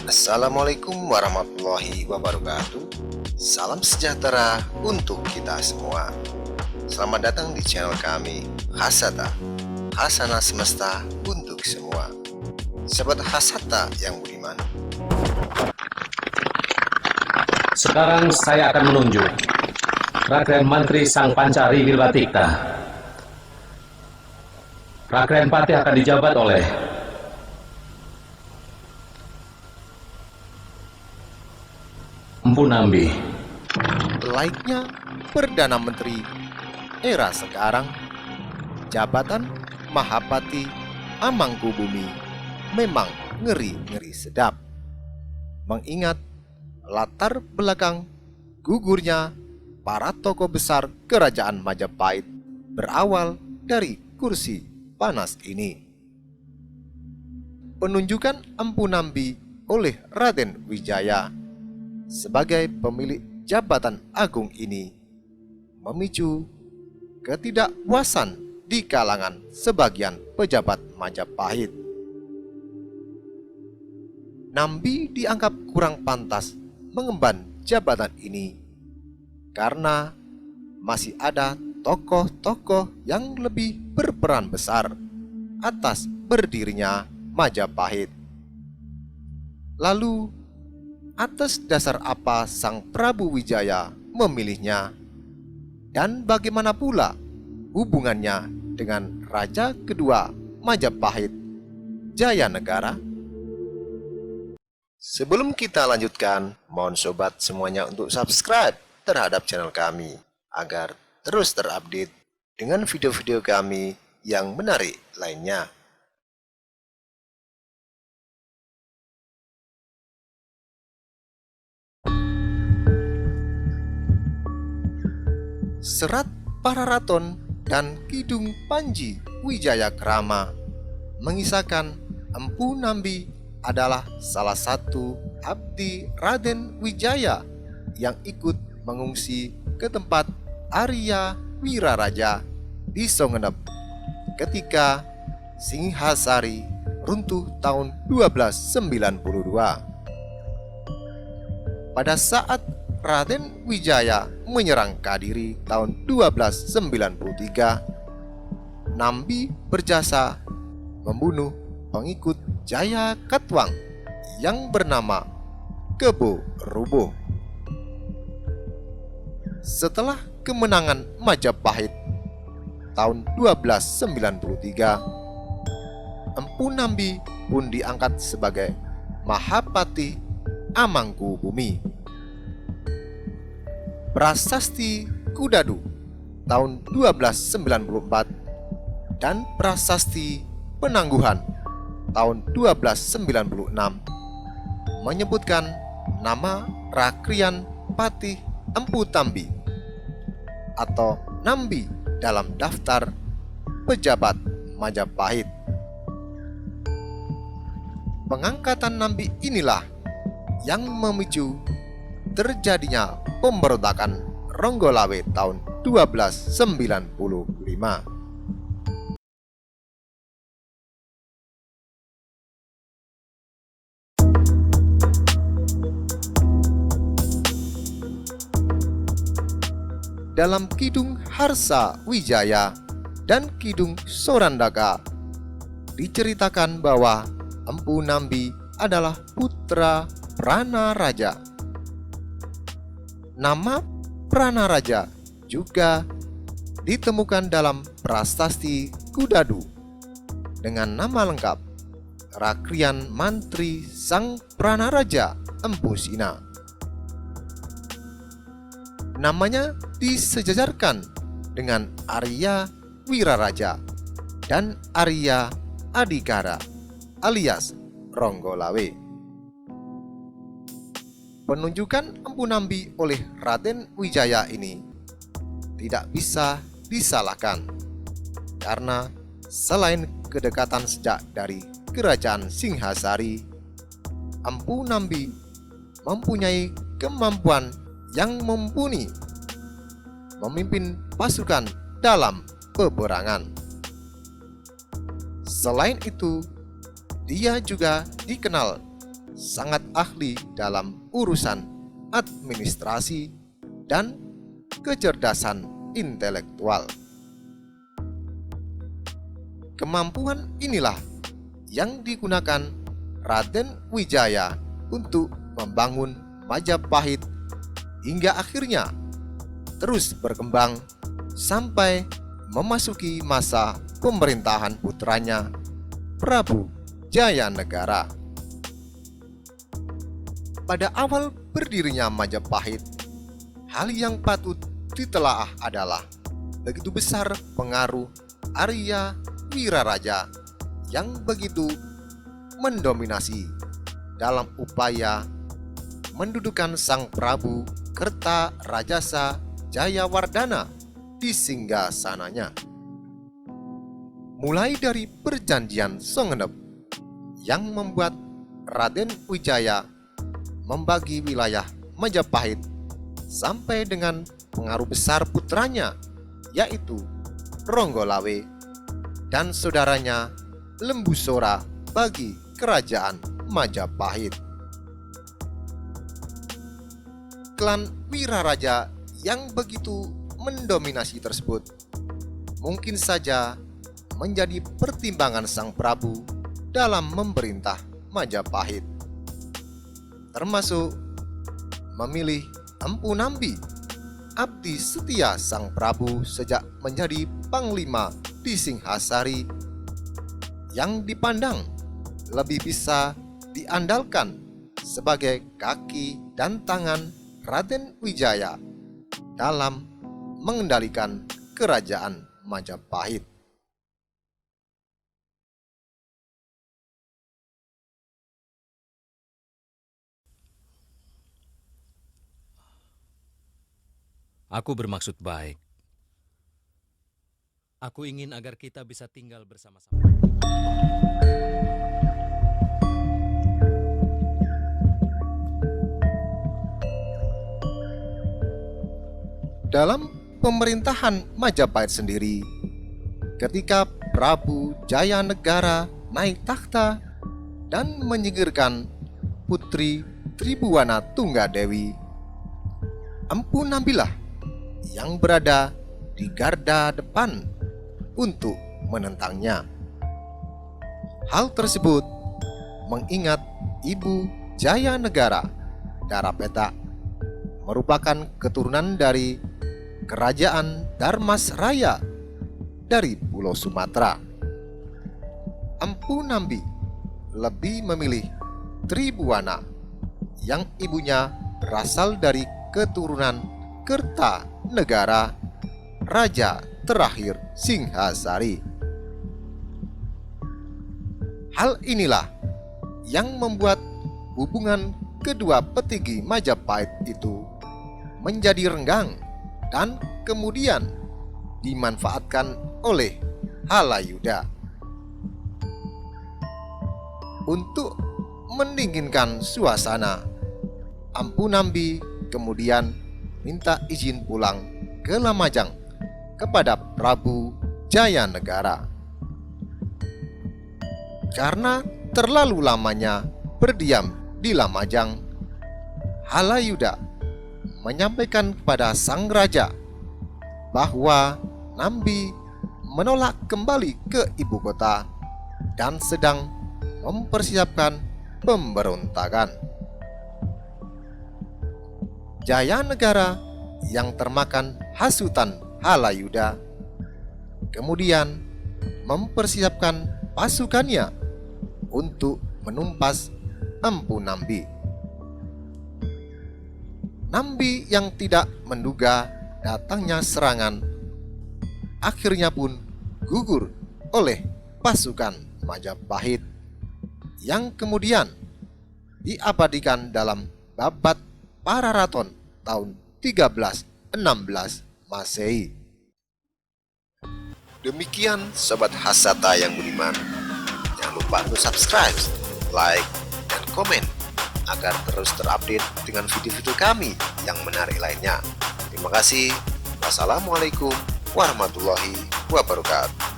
Assalamualaikum warahmatullahi wabarakatuh. Salam sejahtera untuk kita semua. Selamat datang di channel kami, Hasata, Hasanah Semesta untuk semua. Sahabat Hasata yang budiman, sekarang saya akan menunjuk Raden Mantri Sang Pancari Wirbatikta. Raden Pati akan dijabat oleh Empu Nambi. laiknya Perdana Menteri era sekarang, jabatan Mahapati Amangkubumi memang ngeri-ngeri sedap. Mengingat latar belakang gugurnya para tokoh besar kerajaan Majapahit berawal dari kursi panas ini. Penunjukan Empu Nambi oleh Raden Wijaya sebagai pemilik jabatan agung ini memicu ketidakpuasan di kalangan sebagian pejabat Majapahit. Nambi dianggap kurang pantas mengemban jabatan ini karena masih ada tokoh-tokoh yang lebih berperan besar atas berdirinya Majapahit. Lalu, atas dasar apa Sang Prabu Wijaya memilihnya? Dan bagaimana pula hubungannya dengan Raja kedua Majapahit, Jayanegara? Sebelum kita lanjutkan, mohon sobat semuanya untuk subscribe terhadap channel kami agar terus terupdate dengan video-video kami yang menarik lainnya. Serat Pararaton dan Kidung Panji Wijayakrama mengisahkan Empu Nambi adalah salah satu abdi Raden Wijaya yang ikut mengungsi ke tempat Arya Wiraraja di Songenep ketika Singhasari runtuh tahun 1292. Pada saat Raden Wijaya menyerang Kadiri tahun 1293, Nambi berjasa membunuh pengikut Jaya Katwang yang bernama Kebo Rubuh. Setelah kemenangan Majapahit tahun 1293, Empu Nambi pun diangkat sebagai Mahapati Amangkubumi. Prasasti Kudadu tahun 1294 dan Prasasti Penangguhan tahun 1296 menyebutkan nama Rakrian Patih Empu Tambi atau Nambi dalam daftar pejabat Majapahit. Pengangkatan Nambi inilah yang memicu terjadinya pemberontakan Ronggolawe tahun 1295. Dalam Kidung Harsa Wijaya dan Kidung Sorandaka diceritakan bahwa Empu Nambi adalah putra Pranaraja. Nama Pranaraja juga ditemukan dalam Prasasti Kudadu dengan nama lengkap Rakrian Mantri Sang Pranaraja Empu Sina. Namanya disejajarkan dengan Arya Wiraraja dan Arya Adikara alias Ronggolawe. Penunjukan Empu Nambi oleh Raden Wijaya ini tidak bisa disalahkan karena selain kedekatan sejak dari kerajaan Singhasari, Empu Nambi mempunyai kemampuan yang mumpuni memimpin pasukan dalam peperangan. Selain itu, dia juga dikenal sangat ahli dalam urusan administrasi dan kecerdasan intelektual. Kemampuan inilah yang digunakan Raden Wijaya untuk membangun Majapahit hingga akhirnya terus berkembang sampai memasuki masa pemerintahan putranya Prabu Jayanegara. Pada awal berdirinya Majapahit, hal yang patut ditelaah adalah begitu besar pengaruh Arya Wiraraja yang begitu mendominasi dalam upaya mendudukan Sang Prabu Kertarajasa Jayawardana di singgasananya. Mulai dari perjanjian Songenep yang membuat Raden Wijaya membagi wilayah Majapahit sampai dengan pengaruh besar putranya yaitu Ronggolawe dan saudaranya Lembusora bagi kerajaan Majapahit. Klan Wiraraja yang begitu mendominasi tersebut mungkin saja menjadi pertimbangan Sang Prabu dalam memerintah Majapahit, termasuk memilih Empu Nambi, abdi setia Sang Prabu sejak menjadi panglima di Singhasari, yang dipandang lebih bisa diandalkan sebagai kaki dan tangan Raden Wijaya dalam mengendalikan kerajaan Majapahit. Aku bermaksud baik. Aku ingin agar kita bisa tinggal bersama-sama. Dalam pemerintahan Majapahit sendiri, ketika Prabu Jayanegara naik takhta dan menyingkirkan Putri Tribuana Tunggadewi, Empu Nambilah yang berada di garda depan untuk menentangnya. Hal tersebut mengingat Ibu Jayanegara, Darapeta, merupakan keturunan dari Kerajaan Darmasraya dari Pulau Sumatera. Empu Nambi lebih memilih Tribuana yang ibunya berasal dari keturunan Kertanegara, raja terakhir Singhasari. Hal inilah yang membuat hubungan kedua petinggi Majapahit itu menjadi renggang dan kemudian dimanfaatkan oleh Halayuda. Untuk mendinginkan suasana, Empu Nambi kemudian minta izin pulang ke Lamajang kepada Prabu Jayanegara. Karena terlalu lamanya berdiam di Lamajang, Halayuda menyampaikan kepada sang raja bahwa Nambi menolak kembali ke ibu kota dan sedang mempersiapkan pemberontakan. Jayanegara yang termakan hasutan Halayuda kemudian mempersiapkan pasukannya untuk menumpas Empu Nambi. Nambi yang tidak menduga datangnya serangan akhirnya pun gugur oleh pasukan Majapahit yang kemudian diabadikan dalam Babad Pararaton tahun 1316 Masehi. Demikian Sobat Hasata yang budiman. Jangan lupa untuk subscribe, like, dan komen agar terus terupdate dengan video-video kami yang menarik lainnya. Terima kasih. Wassalamualaikum warahmatullahi wabarakatuh.